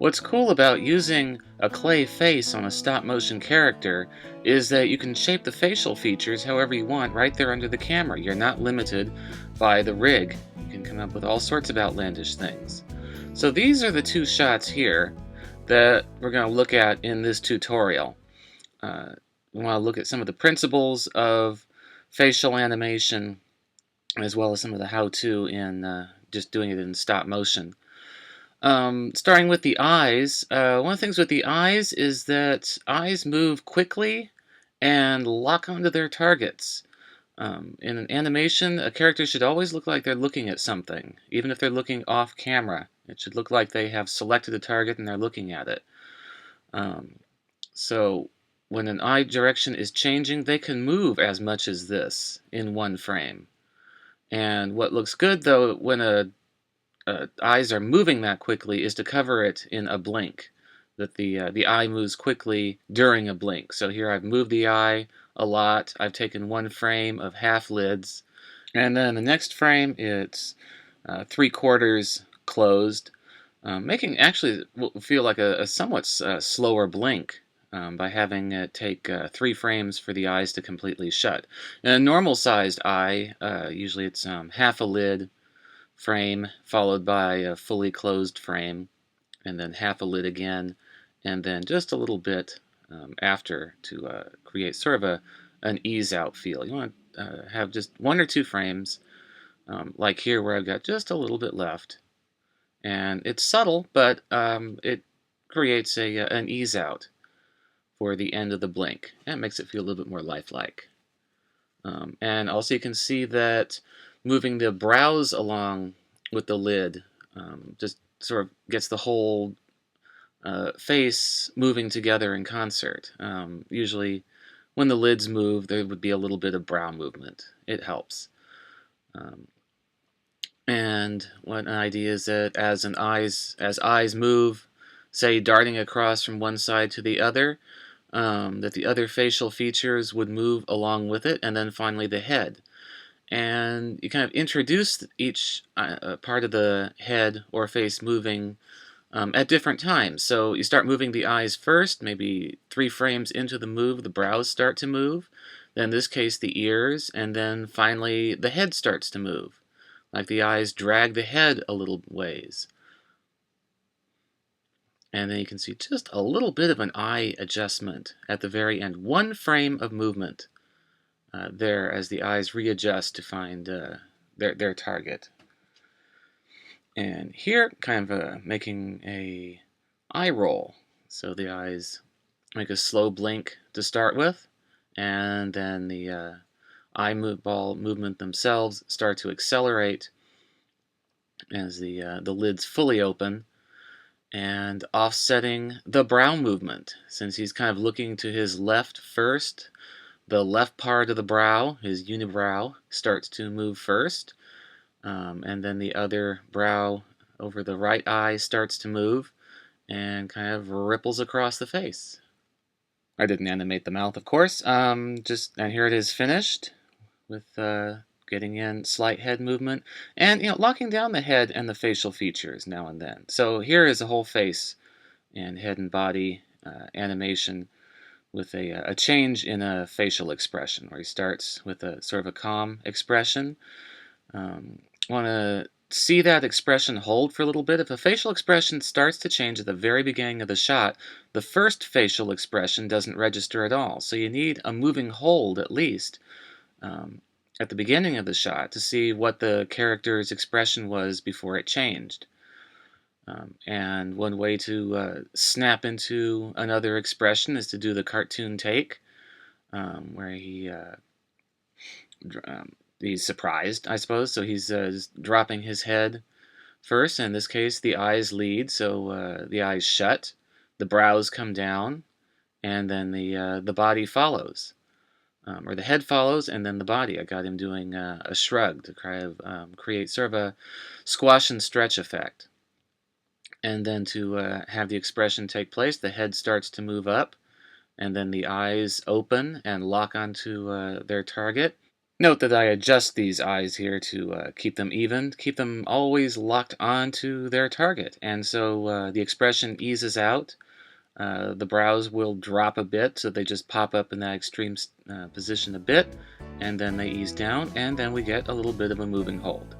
What's cool about using a clay face on a stop motion character is that you can shape the facial features however you want right there under the camera. You're not limited by the rig. You can come up with all sorts of outlandish things. So these are the two shots here that we're going to look at in this tutorial. Uh, we want to look at some of the principles of facial animation as well as some of the how-to in just doing it in stop motion. Starting with the eyes, one of the things with the eyes is that eyes move quickly and lock onto their targets. In an animation, a character should always look like they're looking at something, even if they're looking off camera. It should look like they have selected a target and they're looking at it. Um, so when an eye direction is changing, they can move as much as this in one frame. And what looks good, though, when eyes are moving that quickly is to cover it in a blink. That the eye moves quickly during a blink. So here I've moved the eye a lot. I've taken one frame of half lids, and then the next frame it's 3/4 closed, making actually what feel like a somewhat slower blink. By having it take 3 frames for the eyes to completely shut. In a normal-sized eye, usually it's half a lid, frame followed by a fully closed frame, and then half a lid again, and then just a little bit after to create sort of an ease out feel. You want to have just 1 or 2 frames, like here where I've got just a little bit left, and it's subtle, but it creates an ease out for the end of the blink, and it makes it feel a little bit more lifelike. And also you can see that moving the brows along with the lid just sort of gets the whole face moving together in concert. Usually when the lids move, there would be a little bit of brow movement. It helps. Um, and one idea is that as eyes move, say darting across from one side to the other, that the other facial features would move along with it, and then finally the head. And you kind of introduce each part of the head or face moving at different times. So you start moving the eyes first, maybe 3 frames into the move, the brows start to move. Then in this case, the ears, and then finally the head starts to move. Like the eyes drag the head a little ways. And then you can see just a little bit of an eye adjustment at the very end. 1 frame of movement there as the eyes readjust to find their target. And here, kind of making a eye roll. So the eyes make a slow blink to start with, and then the ball movement themselves start to accelerate as the lids fully open, and offsetting the brow movement. Since he's kind of looking to his left first, the left part of the brow, his unibrow, starts to move first, and then the other brow over the right eye starts to move and kind of ripples across the face. I didn't animate the mouth, of course. And here it is finished with getting in slight head movement and locking down the head and the facial features now and then. So here is a whole face and head and body animation with a change in a facial expression, where he starts with a sort of a calm expression. Want to see that expression hold for a little bit. If a facial expression starts to change at the very beginning of the shot, the first facial expression doesn't register at all. So you need a moving hold at least at the beginning of the shot to see what the character's expression was before it changed. And one way to snap into another expression is to do the cartoon take, where he's surprised, I suppose. So he's dropping his head first. In this case, the eyes lead, so the eyes shut, the brows come down, and then the body follows. Or the head follows, and then the body. I got him doing a shrug to kind of create sort of a squash and stretch effect. And then to have the expression take place, the head starts to move up, and then the eyes open and lock onto their target. Note that I adjust these eyes here to keep them even, keep them always locked onto their target. And so the expression eases out. The brows will drop a bit, so they just pop up in that extreme position a bit, and then they ease down, and then we get a little bit of a moving hold.